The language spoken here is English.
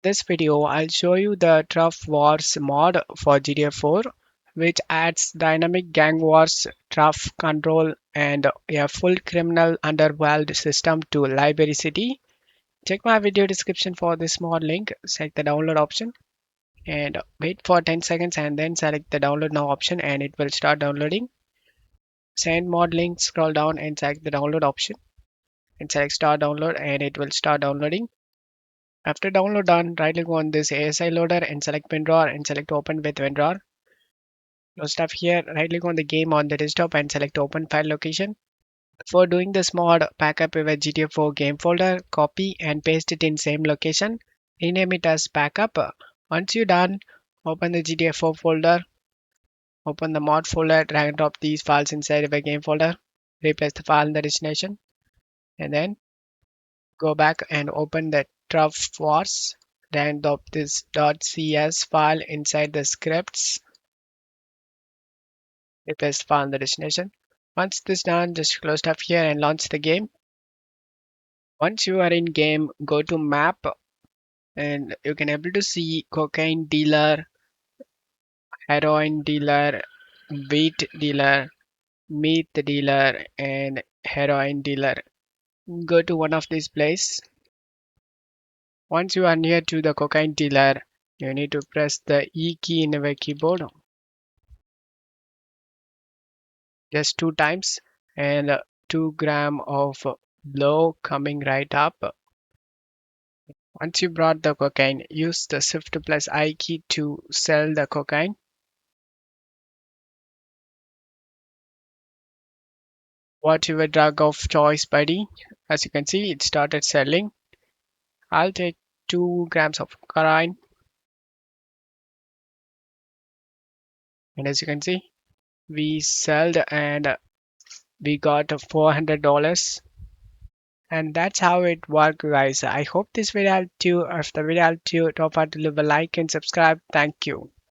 This video, I'll show you the Turf Wars mod for GTA 4, which adds dynamic gang wars, turf control, and a full criminal underworld system to Liberty City. Check my video description for this mod link, select the download option, and wait for 10 seconds and then select the download now option and it will start downloading. Send mod link, scroll down and select the download option and select start download and it will start downloading. After download done, right click on this ASI loader and select WinRAR and select open with WinRAR. Now stuff here, right click on the game on the desktop and select open file location. For doing this mod, back up your GTA 4 game folder, copy and paste it in same location. Rename it as backup. Once you're done, open the GTA 4 folder, open the mod folder, drag and drop these files inside of a game folder, replace the file in the destination, and then go back and open the Turf Wars. Then drop this .cs file inside the scripts, replace the file in the destination. Once this done, just close stuff here and launch the game. Once you are in game, go to map and you can able to see cocaine dealer, heroin dealer, wheat dealer, meat dealer, and heroin dealer. Go to one of these places. Once you are near to the cocaine dealer, you need to press the E key in your keyboard just 2 times and 2 gram of blow coming right up. Once you brought the cocaine, use the Shift plus I key to sell the cocaine. What's your drug of choice, buddy? As you can see, it started selling. I'll take 2 grams of cocaine. And as you can see, we sold and we got $400. And that's how it works, guys. I hope this video helped you. If the video helped you, don't forget to leave a like and subscribe. Thank you.